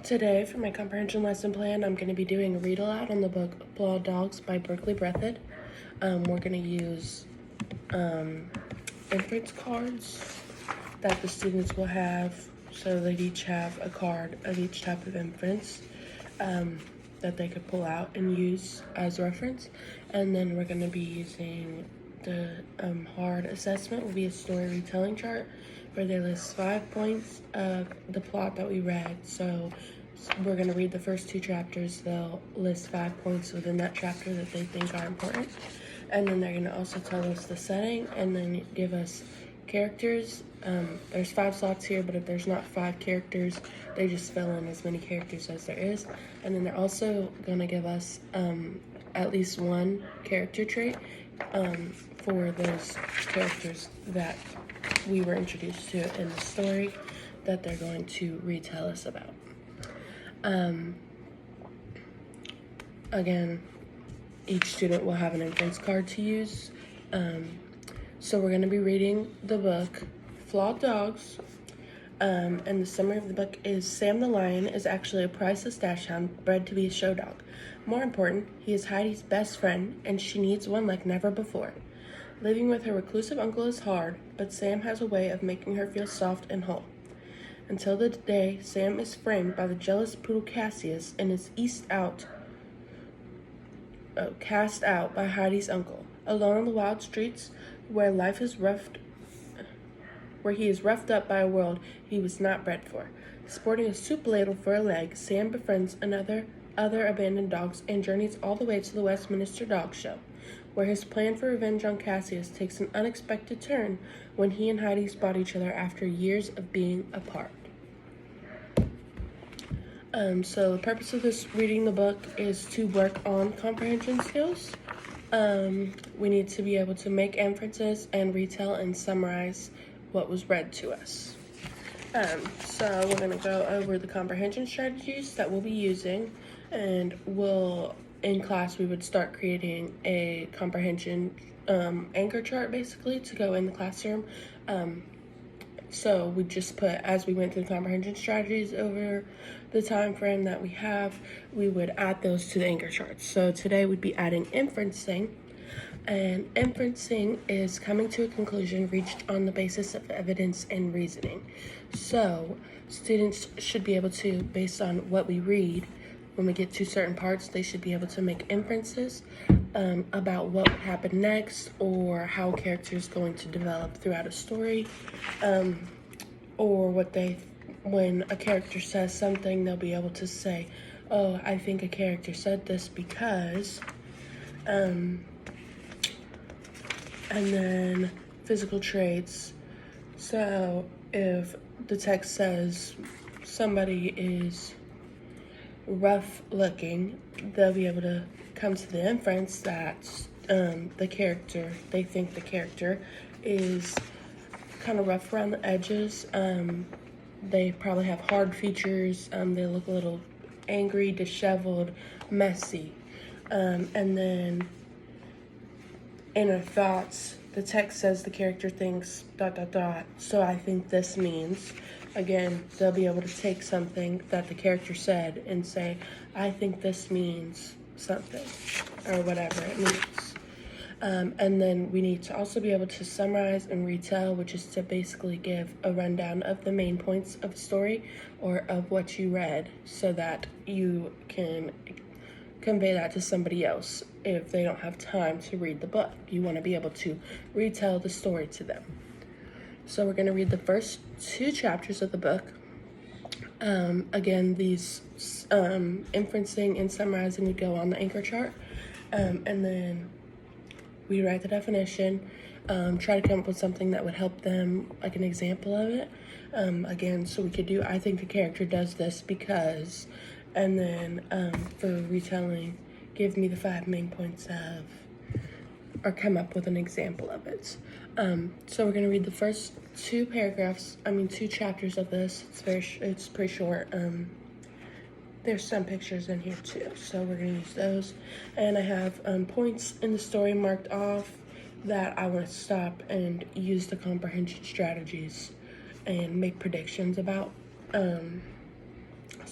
Today, for my comprehension lesson plan, I'm going to be doing a read aloud on the book Flawed by Berkeley Breathed. We're going to use inference cards that the students will have, so they'd each have a card of each type of inference that they could pull out and use as reference. And then we're going to be using the hard assessment, will be a story retelling chart where they list 5 points of the plot that we read. So we're going to read the first 2 chapters. They'll list 5 points within that chapter that they think are important. And then they're going to also tell us the setting and then give us characters. There's 5 slots here, but if there's not 5 characters, they just fill in as many characters as there is. And then they're also going to give us at least 1 character trait for those characters that we were introduced to in the story that they're going to retell us about. Again, each student will have an inference card to use. So we're going to be reading the book Flawed Dogs, and the summary of the book is Sam the lion is actually a priceless dachshund bred to be a show dog. More important, he is Heidi's best friend, and she needs one like never before. Living with her reclusive uncle is hard, but Sam has a way of making her feel soft and whole. Until the day Sam is framed by the jealous poodle Cassius and is cast out by Heidi's uncle. Alone on the wild streets, where he is roughed up by a world he was not bred for. Sporting a soup ladle for a leg, Sam befriends other abandoned dogs and journeys all the way to the Westminster Dog Show, where his plan for revenge on Cassius takes an unexpected turn when he and Heidi spot each other after years of being apart. So the purpose of this reading the book is to work on comprehension skills. We need to be able to make inferences and retell and summarize what was read to us. So we're going to go over the comprehension strategies that we'll be using, and in class we would start creating a comprehension anchor chart basically to go in the classroom. So we just put, as we went through the comprehension strategies over the time frame that we have, we would add those to the anchor charts. So today we'd be adding inferencing, and inferencing is coming to a conclusion reached on the basis of evidence and reasoning. So students should be able to, based on what we read, when we get to certain parts, they should be able to make inferences about what would happen next, or how a character is going to develop throughout a story, or when a character says something, they'll be able to say, oh, I think a character said this because, and then physical traits. So if the text says somebody is rough looking, they'll be able to come to the inference that they think the character is kind of rough around the edges. They probably have hard features. They look a little angry, disheveled, messy. And then in our thoughts, the text says the character thinks ... So I think this means, again, they'll be able to take something that the character said and say, I think this means something, or whatever it means. And then we need to also be able to summarize and retell, which is to basically give a rundown of the main points of the story or of what you read, so that you can convey that to somebody else if they don't have time to read the book. You want to be able to retell the story to them. So we're going to read the first 2 chapters of the book. Again, these inferencing and summarizing would go on the anchor chart, and then we write the definition, try to come up with something that would help them, like an example of it. Again, so we could do, I think the character does this because, and then for retelling, give me the 5 main points of, or come up with an example of it. So we're going to read the first 2 chapters of this. It's pretty short. There's some pictures in here too, so we're going to use those. And I have points in the story marked off that I want to stop and use the comprehension strategies and make predictions about.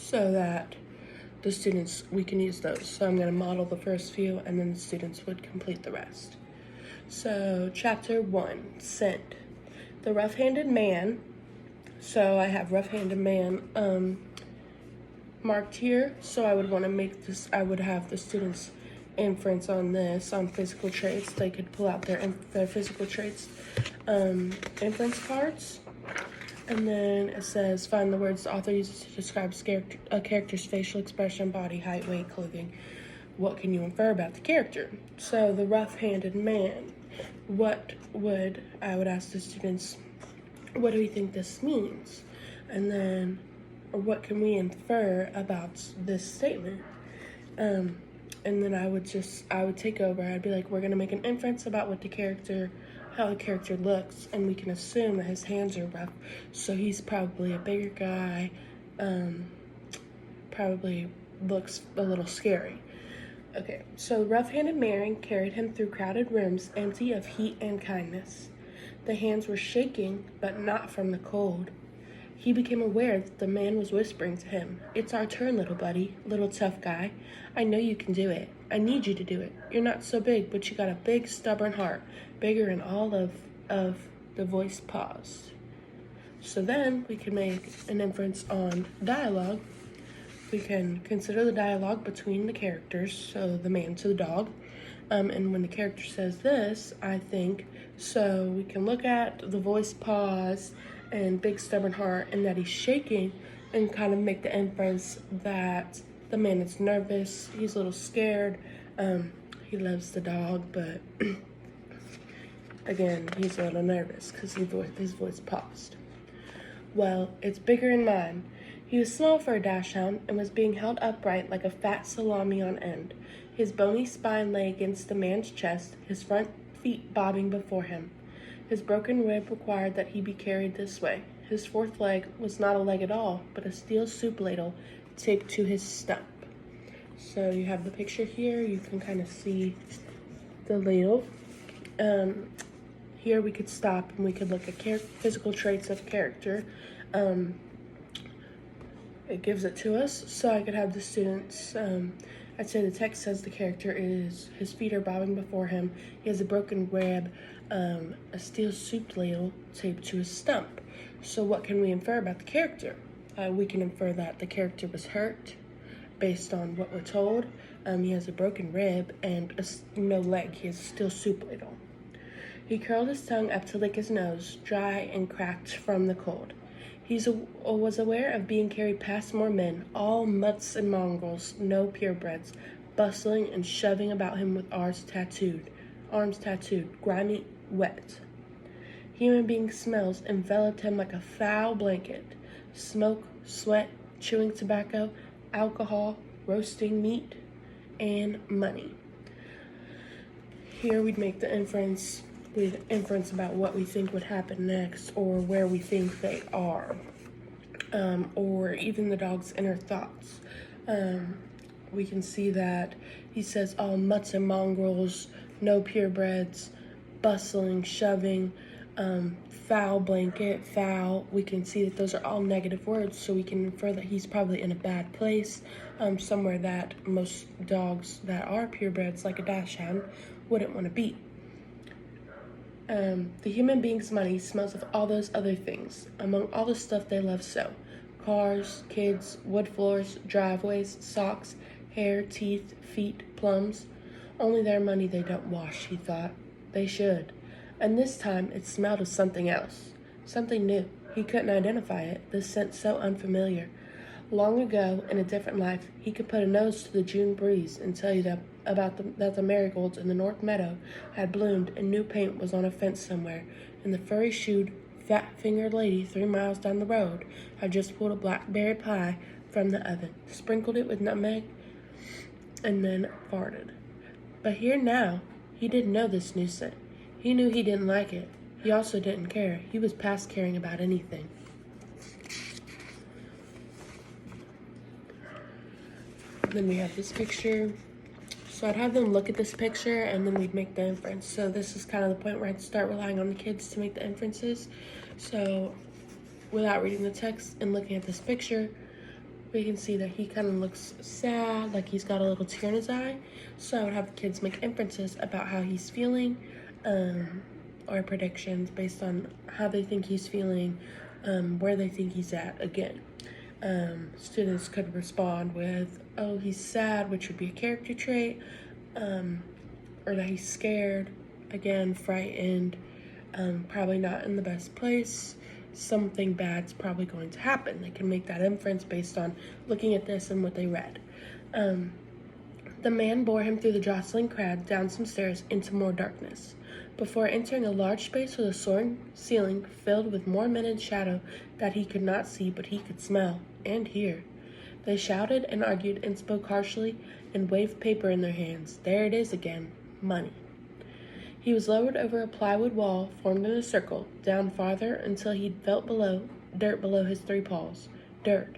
so that the students, we can use those. So I'm going to model the first few and then the students would complete the rest. So chapter 1, Scent. The rough-handed man. So I have rough-handed man marked here. So I would want to make this, I would have the students inference on this, on physical traits. They could pull out their physical traits inference cards. And then it says, find the words the author uses to describe a character's facial expression, body, height, weight, clothing. What can you infer about the character? So the rough-handed man, I would ask the students, what do we think this means? And then, or what can we infer about this statement? And then I would take over. I'd be like, we're gonna make an inference about how the character looks, and we can assume that his hands are rough, so he's probably a bigger guy, probably looks a little scary. Okay, so the rough-handed man carried him through crowded rooms empty of heat and kindness. The hands were shaking, but not from the cold. He became aware that the man was whispering to him, "It's our turn, little buddy, little tough guy. I know you can do it. I need you to do it. You're not so big, but you got a big, stubborn heart, bigger than all of the voice paused." So then we can make an inference on dialogue. We can consider the dialogue between the characters, so the man to the dog. And when the character says this, I think, so we can look at the voice pause and big stubborn heart and that he's shaking and kind of make the inference that the man is nervous, he's a little scared, he loves the dog, but again, he's a little nervous because his voice paused. Well, it's bigger in mine. He was small for a dachshund and was being held upright like a fat salami on end. His bony spine lay against the man's chest, his front feet bobbing before him. His broken rib required that he be carried this way. His fourth leg was not a leg at all, but a steel soup ladle taped to his stump. So you have the picture here. You can kind of see the ladle. Here we could stop and we could look at physical traits of character. It gives it to us, so I could have the students, I'd say the text says the character is, his feet are bobbing before him, he has a broken rib, a steel soup ladle taped to his stump. So what can we infer about the character? We can infer that the character was hurt, based on what we're told. He has a broken rib and no leg, he has a steel soup ladle. He curled his tongue up to lick his nose, dry and cracked from the cold. He was aware of being carried past more men, all mutts and mongrels, no purebreds, bustling and shoving about him with arms tattooed, grimy, wet. Human being smells enveloped him like a foul blanket. Smoke, sweat, chewing tobacco, alcohol, roasting meat, and money. Here we'd make the inference about what we think would happen next, or where we think they are, or even the dog's inner thoughts. We can see that he says all mutts and mongrels, no purebreds, bustling, shoving, foul blanket, foul. We can see that those are all negative words, so we can infer that he's probably in a bad place, somewhere that most dogs that are purebreds, like a dachshund, wouldn't want to be. The human being's money smells of all those other things, among all the stuff they love so. Cars, kids, wood floors, driveways, socks, hair, teeth, feet, plums. Only their money they don't wash, he thought. They should. And this time it smelled of something else. Something new. He couldn't identify it, the scent so unfamiliar. Long ago, in a different life, he could put a nose to the June breeze and tell you that the marigolds in the North Meadow had bloomed and new paint was on a fence somewhere, and the furry-shoed, fat-fingered lady 3 miles down the road had just pulled a blackberry pie from the oven, sprinkled it with nutmeg, and then farted. But here now, he didn't know this new scent. He knew he didn't like it. He also didn't care. He was past caring about anything. Then we have this picture. So I'd have them look at this picture and then we'd make the inference. So this is kind of the point where I'd start relying on the kids to make the inferences. So without reading the text and looking at this picture, we can see that he kind of looks sad, like he's got a little tear in his eye. So I would have the kids make inferences about how he's feeling, or predictions based on how they think he's feeling, where they think he's at again. Students could respond with, oh, he's sad, which would be a character trait, or that he's scared, again, frightened, probably not in the best place. Something bad's probably going to happen. They can make that inference based on looking at this and what they read. The man bore him through the jostling crowd, down some stairs, into more darkness, before entering a large space with a soaring ceiling filled with more men in shadow that he could not see, but he could smell and hear. They shouted and argued and spoke harshly and waved paper in their hands. There it is again, money. He was lowered over a plywood wall formed in a circle, down farther until he felt dirt below his 3 paws. Dirt.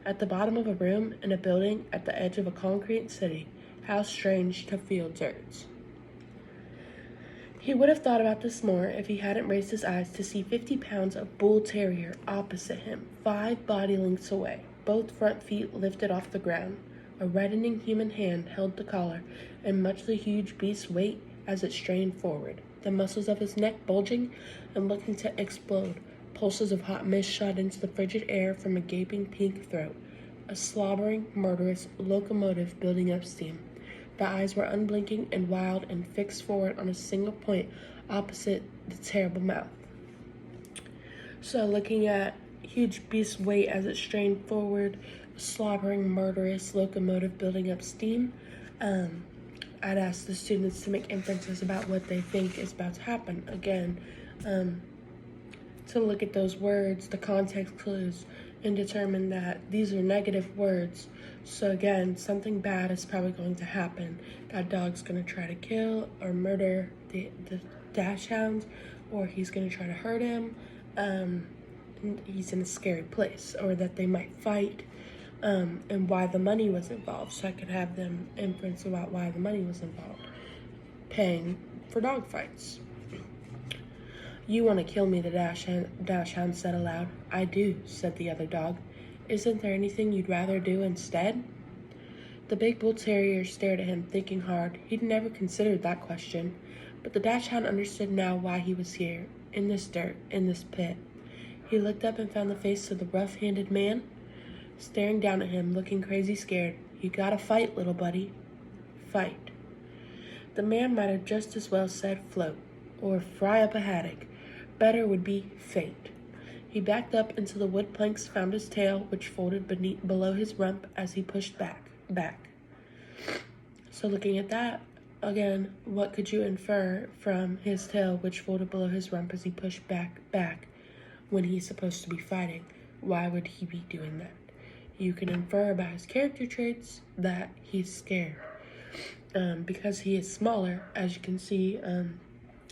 At the bottom of a room in a building at the edge of a concrete city. How strange to feel dirt. He would have thought about this more if he hadn't raised his eyes to see 50 pounds of bull terrier opposite him, 5 body lengths away, both front feet lifted off the ground. A reddening human hand held the collar, and much the huge beast's weight as it strained forward, the muscles of his neck bulging and looking to explode. Pulses of hot mist shot into the frigid air from a gaping pink throat. A slobbering, murderous locomotive building up steam. The eyes were unblinking and wild and fixed forward on a single point opposite the terrible mouth. So looking at huge beast's weight as it strained forward, a slobbering, murderous locomotive building up steam, I'd ask the students to make inferences about what they think is about to happen. Again, to look at those words, the context clues, and determine that these are negative words. So again, something bad is probably going to happen. That dog's going to try to kill or murder the dash hound, or he's going to try to hurt him. He's in a scary place, or that they might fight. And why the money was involved, so I could have them inference about why the money was involved. Paying for dog fights. You want to kill me, the dachshund said aloud. I do, said the other dog. Isn't there anything you'd rather do instead? The big bull terrier stared at him, thinking hard. He'd never considered that question, but the dachshund understood now why he was here, in this dirt, in this pit. He looked up and found the face of the rough-handed man, staring down at him, looking crazy scared. You gotta fight, little buddy. Fight. The man might have just as well said float, or fry up a haddock. Better would be faint. He backed up until the wood planks found his tail, which folded below his rump as he pushed back. So looking at that, again, what could you infer from his tail, which folded below his rump as he pushed back, when he's supposed to be fighting? Why would he be doing that? You can infer about his character traits that he's scared. Because he is smaller, as you can see,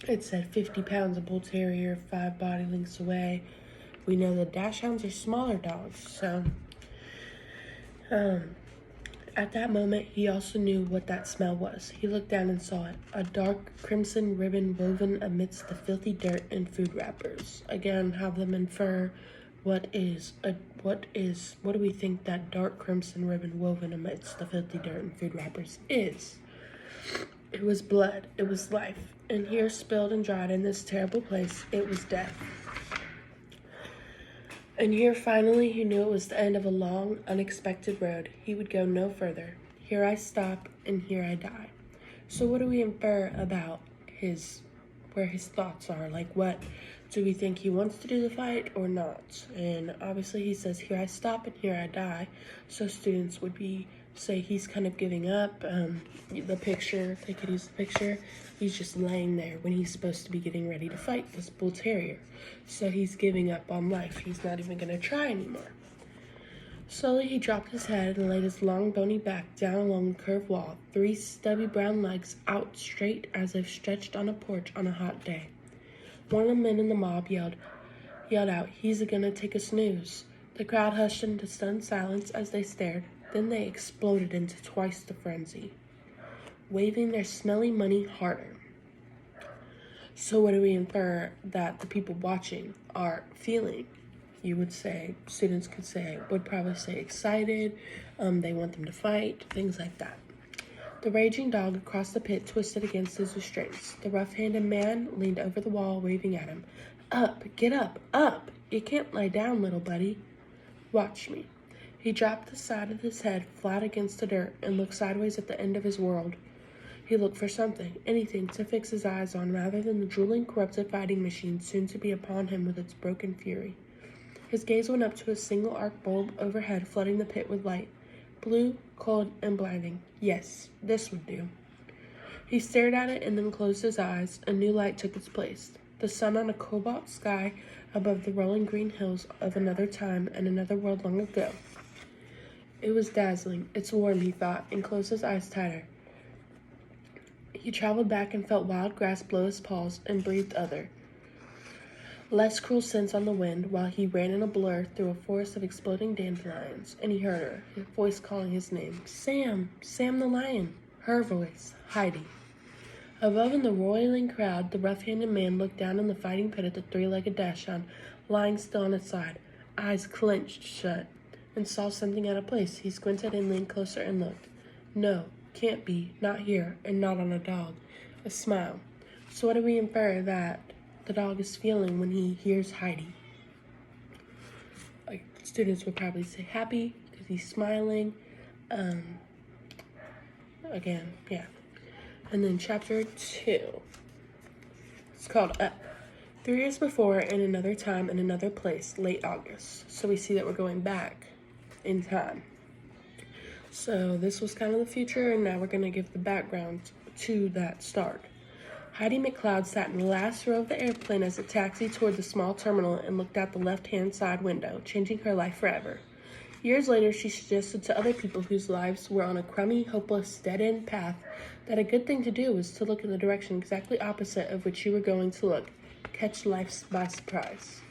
it said 50 pounds, a bull terrier, 5 body lengths away. We know that dachshunds are smaller dogs, so at that moment, he also knew what that smell was. He looked down and saw it, a dark crimson ribbon woven amidst the filthy dirt and food wrappers. Again, have them infer what do we think that dark crimson ribbon woven amidst the filthy dirt and food wrappers is? It was blood, it was life, and here spilled and dried in this terrible place, it was death. And here finally he knew it was the end of a long, unexpected road. He would go no further. Here I stop, and here I die. So what do we infer about where his thoughts are? Like, what do we think he wants to do the fight or not? And obviously he says, here I stop and here I die. So students would say he's kind of giving up. The picture, they could use the picture. He's just laying there when he's supposed to be getting ready to fight this bull terrier. So he's giving up on life. He's not even going to try anymore. Slowly he dropped his head and laid his long bony back down along the curved wall, 3 stubby brown legs out straight as if stretched on a porch on a hot day. One of the men in the mob yelled out, he's gonna take a snooze. The crowd hushed into stunned silence as they stared. Then they exploded into twice the frenzy, waving their smelly money harder. So what do we infer that the people watching are feeling? students would probably say excited, they want them to fight, things like that. The raging dog across the pit twisted against his restraints. The rough-handed man leaned over the wall, waving at him. Up, get up, up! You can't lie down, little buddy. Watch me. He dropped the side of his head flat against the dirt and looked sideways at the end of his world. He looked for something, anything, to fix his eyes on rather than the drooling, corrupted fighting machine soon to be upon him with its broken fury. His gaze went up to a single arc bulb overhead, flooding the pit with light. Blue, cold, and blinding. Yes, this would do. He stared at it and then closed his eyes. A new light took its place. The sun on a cobalt sky above the rolling green hills of another time and another world long ago. It was dazzling. It's warm, he thought, and closed his eyes tighter. He traveled back and felt wild grass blow his paws and breathed other, less cruel scents on the wind while he ran in a blur through a forest of exploding dandelions, and he heard her voice calling his name. Sam! Sam the lion! Her voice. Heidi. Above in the roiling crowd, the rough-handed man looked down in the fighting pit at the three-legged dachshund, lying still on its side, eyes clenched shut, and saw something out of place. He squinted and leaned closer and looked. No, can't be, not here, and not on a dog. A smile. So what do we infer that the dog is feeling when he hears Heidi? Like, students would probably say happy because he's smiling. Again, yeah. And then chapter 2. It's called Up. 3 years before, in another time, in another place, late August. So we see that we're going back in time. So this was kind of the future, and now we're going to give the background to that start. Heidi McLeod sat in the last row of the airplane as it taxied toward the small terminal and looked out the left-hand side window, changing her life forever. Years later, she suggested to other people whose lives were on a crummy, hopeless, dead-end path that a good thing to do was to look in the direction exactly opposite of which you were going to look, catch life by surprise.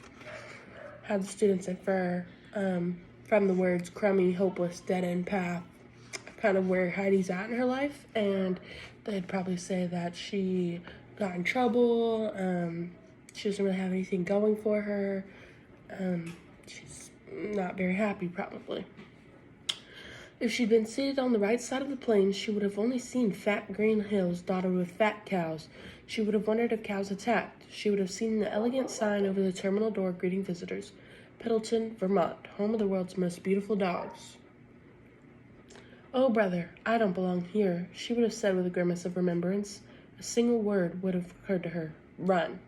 How the students infer from the words crummy, hopeless, dead-end path, kind of where Heidi's at in her life, and they'd probably say that she got in trouble, she doesn't really have anything going for her, she's not very happy probably. If she'd been seated on the right side of the plane, she would have only seen fat green hills dotted with fat cows. She would have wondered if cows attacked. She would have seen the elegant sign over the terminal door greeting visitors. Piddleton, Vermont, home of the world's most beautiful dogs. Oh, brother, I don't belong here, she would have said with a grimace of remembrance. A single word would have occurred to her. Run.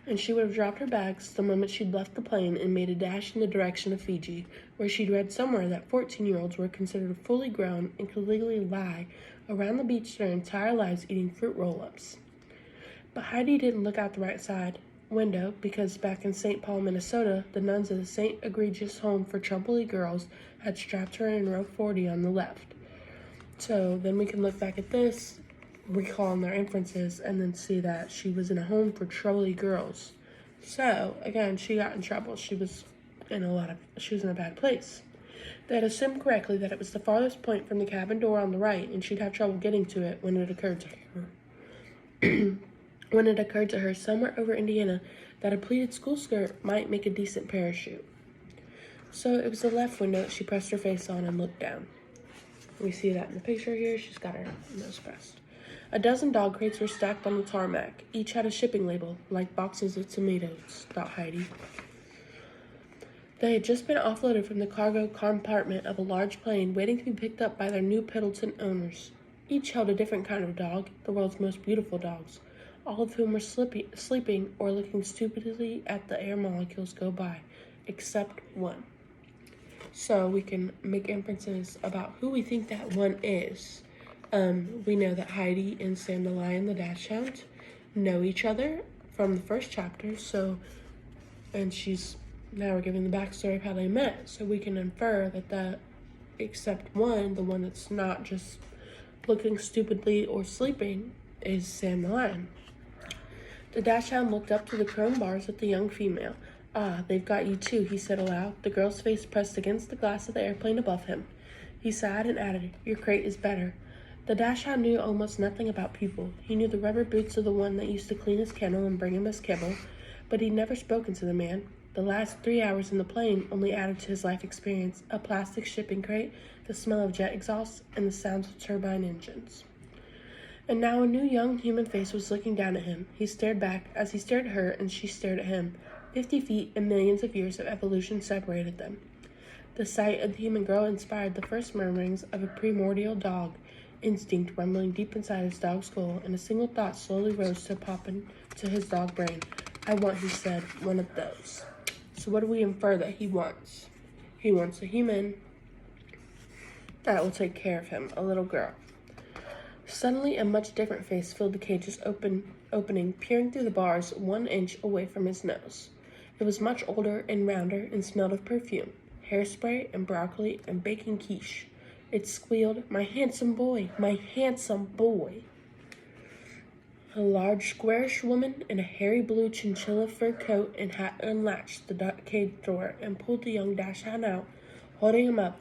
And she would have dropped her bags the moment she'd left the plane and made a dash in the direction of Fiji, where she'd read somewhere that 14-year-olds were considered fully grown and could legally lie around the beach their entire lives eating fruit roll-ups. But Heidi didn't look out the right side window because back in St. Paul, Minnesota, the nuns of the St. Egregious Home for Troubled Girls had strapped her in row 40 on the left. So then we can look back at this, recall their inferences, and then see that she was in a home for troubled girls. So again, she got in trouble. She was in a bad place. They had assumed correctly that it was the farthest point from the cabin door on the right, and she'd have trouble getting to it when it occurred to her. When it occurred to her somewhere over Indiana that a pleated school skirt might make a decent parachute. So it was the left window that she pressed her face on and looked down. We see that in the picture here. She's got her nose pressed. A dozen dog crates were stacked on the tarmac. Each had a shipping label, like boxes of tomatoes, thought Heidi. They had just been offloaded from the cargo compartment of a large plane, waiting to be picked up by their new Piddleton owners. Each held a different kind of dog, the world's most beautiful dogs, all of whom were sleeping or looking stupidly at the air molecules go by, except one. So we can make inferences about who we think that one is. We know that Heidi and Sam the Lion, the Dachshund, know each other from the first chapter, now we're giving the backstory of how they met, so we can infer that except one, the one that's not just looking stupidly or sleeping, is Sam the Lion. The Dachshund looked up to the chrome bars at the young female. Ah, they've got you too, he said aloud, the girl's face pressed against the glass of the airplane above him. He sighed and added, your crate is better. The Dachshund knew almost nothing about people. He knew the rubber boots of the one that used to clean his kennel and bring him his kibble, but he'd never spoken to the man. The last 3 hours in the plane only added to his life experience: a plastic shipping crate, the smell of jet exhaust, and the sounds of turbine engines. And now a new young human face was looking down at him. He stared back as he stared at her, and she stared at him. 50 feet and millions of years of evolution separated them. The sight of the human girl inspired the first murmurings of a primordial dog instinct rumbling deep inside his dog's skull, and a single thought slowly rose to pop into his dog brain. I want, he said, one of those. So what do we infer that he wants? He wants a human that will take care of him, a little girl. Suddenly, a much different face filled the cage's opening, peering through the bars 1 inch away from his nose. It was much older and rounder and smelled of perfume, hairspray and broccoli and baking quiche. It squealed, "My handsome boy, my handsome boy." A large, squarish woman in a hairy blue chinchilla fur coat and hat unlatched the cage door and pulled the young dachshund out, holding him up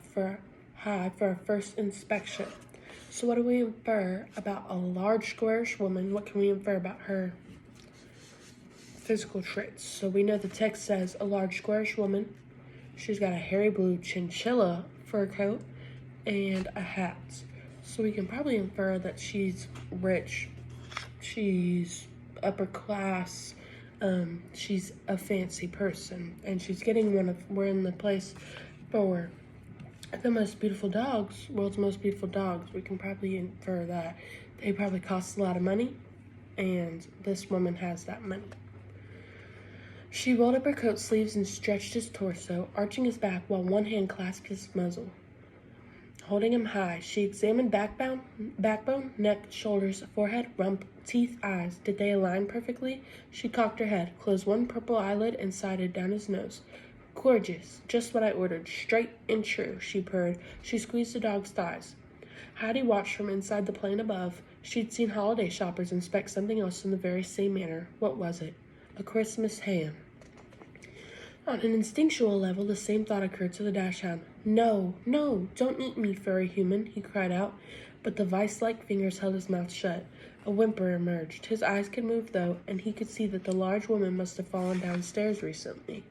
high for a first inspection. So what do we infer about a large, squarish woman? What can we infer about her physical traits? So we know the text says a large, squarish woman. She's got a hairy blue chinchilla fur coat and a hat. So we can probably infer that she's rich. She's upper class. She's a fancy person. And she's getting we're in the place for the most beautiful dogs, world's most beautiful dogs. We can probably infer that they probably cost a lot of money, and this woman has that money. She rolled up her coat sleeves and stretched his torso, arching his back while one hand clasped his muzzle. Holding him high, she examined backbone, neck, shoulders, forehead, rump, teeth, eyes. Did they align perfectly? She cocked her head, closed one purple eyelid, and sighted down his nose. Gorgeous, just what I ordered, straight and true, she purred. She squeezed the dog's thighs. Heidi watched from inside the plane above. She'd seen holiday shoppers inspect something else in the very same manner. What was it? A Christmas ham. On an instinctual level, the same thought occurred to the dachshund. No, no, don't eat me, furry human, he cried out. But the vice-like fingers held his mouth shut. A whimper emerged. His eyes could move, though, and he could see that the large woman must have fallen downstairs recently.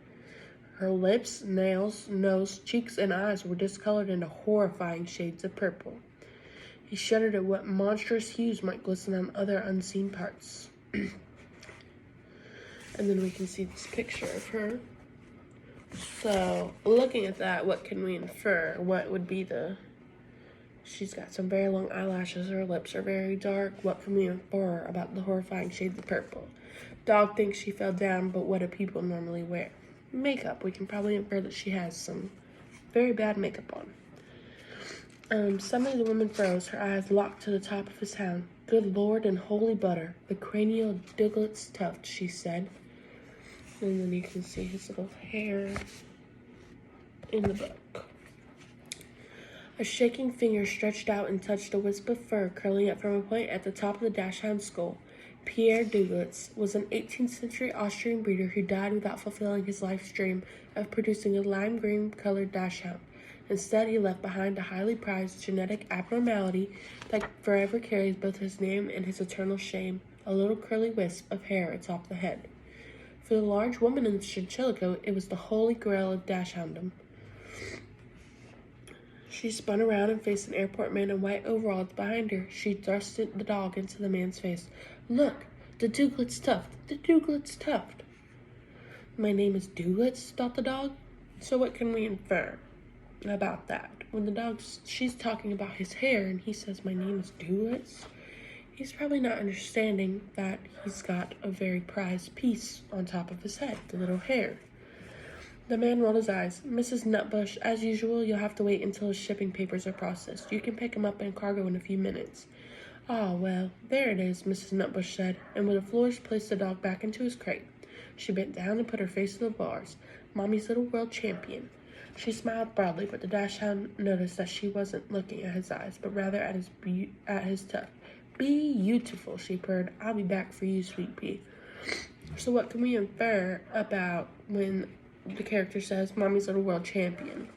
Her lips, nails, nose, cheeks, and eyes were discolored into horrifying shades of purple. He shuddered at what monstrous hues might glisten on other unseen parts. And then we can see this picture of her. So, looking at that, what can we infer? What would be she's got some very long eyelashes, her lips are very dark. What can we infer about the horrifying shades of purple? Dog thinks she fell down, but what do people normally wear? Makeup. We can probably infer that she has some very bad makeup on. Suddenly the woman froze, her eyes locked to the top of his hound. Good Lord and holy butter, the cranial Douglas tuft, she said. And then you can see his little hair in the book. A shaking finger stretched out and touched a wisp of fur curling up from a point at the top of the dachshund's skull. Pierre Douglitz was an 18th century Austrian breeder who died without fulfilling his life's dream of producing a lime green colored dachshund. Instead, he left behind a highly prized genetic abnormality that forever carries both his name and his eternal shame, a little curly wisp of hair atop the head. For the large woman in the chinchilla coat, it was the holy grail of dachshunddom. She spun around and faced an airport man in white overalls behind her. She thrust the dog into the man's face. Look, the Douglitz tuft, the Douglitz tuft. My name is Douglitz, thought the dog. So what can we infer about that? When she's talking about his hair and he says, my name is Douglitz, he's probably not understanding that he's got a very prized piece on top of his head, the little hair. The man rolled his eyes. Mrs. Nutbush, as usual, you'll have to wait until his shipping papers are processed. You can pick him up in cargo in a few minutes. Ah, well, there it is, Mrs. Nutbush said, and with a flourish placed the dog back into his crate. She bent down and put her face to the bars. Mommy's little world champion. She smiled broadly, but the dachshund noticed that she wasn't looking at his eyes, but rather at his tuft. Beautiful, she purred. I'll be back for you, sweet pea. So what can we infer about when the character says, Mommy's little world champion?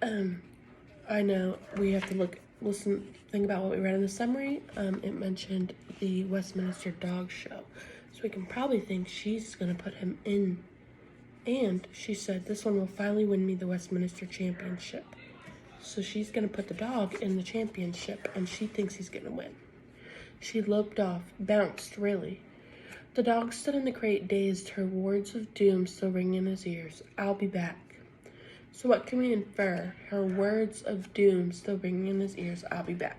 I know we have to think about what we read in the summary. It mentioned the Westminster Dog Show. So we can probably think she's going to put him in And she said, this one will finally win me the Westminster Championship. So she's going to put the dog in the championship, and she thinks he's going to win. She loped off, bounced, really. The dog stood in the crate, dazed, her words of doom still ringing in his ears. I'll be back. So what can we infer? Her words of doom still ringing in his ears. I'll be back.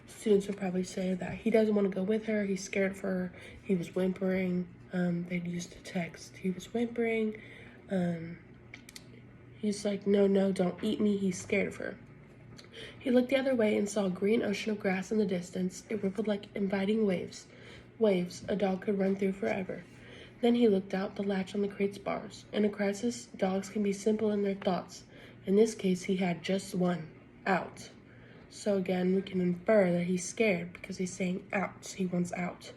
Students would probably say that he doesn't want to go with her. He's scared for her. He was whimpering. They'd used a text. He was whimpering. He's like, no, don't eat me. He's scared of her. He looked the other way and saw a green ocean of grass in the distance. It rippled like inviting waves. Waves a dog could run through forever. Then he looked out the latch on the crate's bars. In a crisis, dogs can be simple in their thoughts. In this case, he had just one. Out. So again, we can infer that he's scared because he's saying out. He wants out.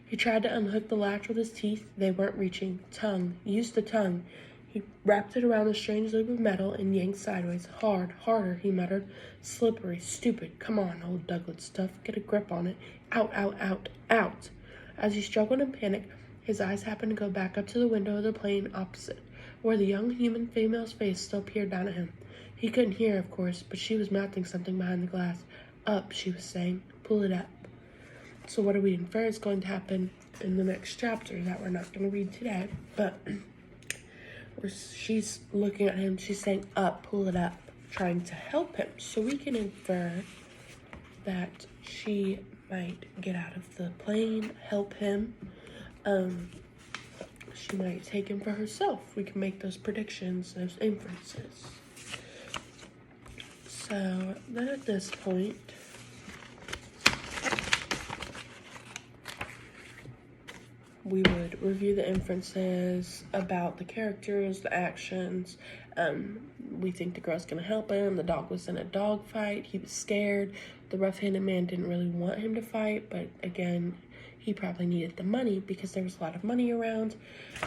He tried to unhook the latch with his teeth. They weren't reaching. Tongue. Use the tongue. He wrapped it around the strange loop of metal and yanked sideways. Hard, harder, he muttered. Slippery, stupid. Come on, old Douglas stuff. Get a grip on it. Out, out, out, out. As he struggled in panic, his eyes happened to go back up to the window of the plane opposite, where the young human female's face still peered down at him. He couldn't hear, of course, but she was mouthing something behind the glass. Up, she was saying. Pull it up. So what do we infer is going to happen in the next chapter that we're not going to read today, but she's looking at him, she's saying up, pull it up, trying to help him. So we can infer that she might get out of the plane, help him. She might take him for herself. We can make those predictions, those inferences. So then at this point, we would review the inferences about the characters, the actions. We think the girl's gonna help him. The dog was in a dog fight. He was scared. The rough-handed man didn't really want him to fight, but again, he probably needed the money because there was a lot of money around.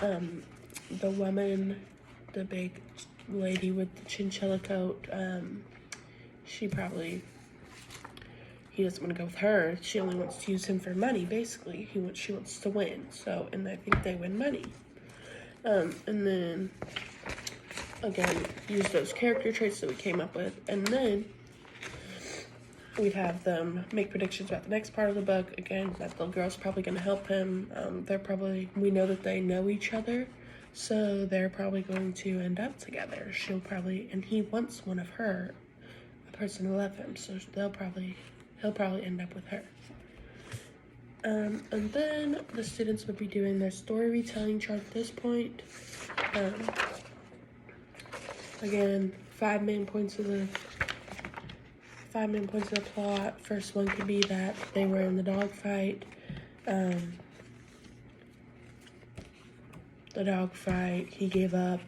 The woman, the big lady with the chinchilla coat, he doesn't want to go with her. She only wants to use him for money, basically. She wants to win. So, and I think they win money. And then, again, use those character traits that we came up with. And then we'd have them make predictions about the next part of the book. Again, that the girl's probably going to help him. We know that they know each other. So they're probably going to end up together. And he wants one of her, a person to love him. So he'll probably end up with her. And then the students would be doing their story retelling chart at this point. Again, five main points of the plot. First one could be that they were in the dog fight. The dog fight, he gave up,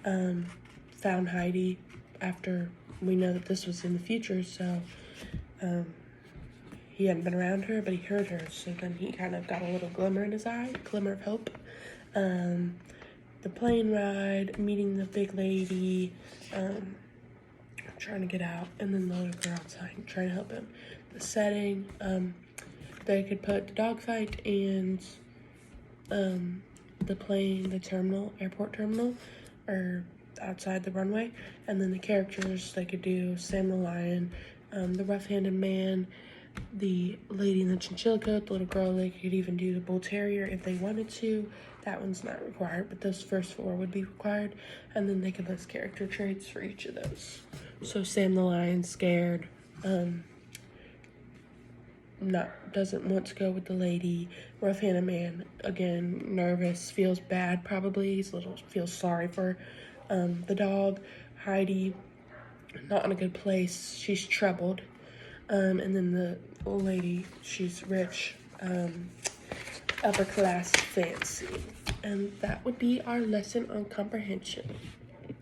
found Heidi after we know that this was in the future, so he hadn't been around her, but he heard her, so then he kind of got a little glimmer in his eye, glimmer of hope. The plane ride, meeting the big lady, trying to get out, and then the little girl trying to help him. The setting, they could put the dog fight and the plane, the airport terminal, or outside the runway, and then the characters, they could do Sam the Lion, the rough-handed man, the lady in the chinchilla coat, the little girl. They could even do the bull terrier if they wanted to. That one's not required, but those first four would be required, and then they could list character traits for each of those. So Sam the Lion, scared, doesn't want to go with the lady. Rough-handed man, again, nervous, feels bad probably, feels sorry for the dog. Heidi, not in a good place, she's troubled. And then the old lady, she's rich, upper class, fancy. And that would be our lesson on comprehension.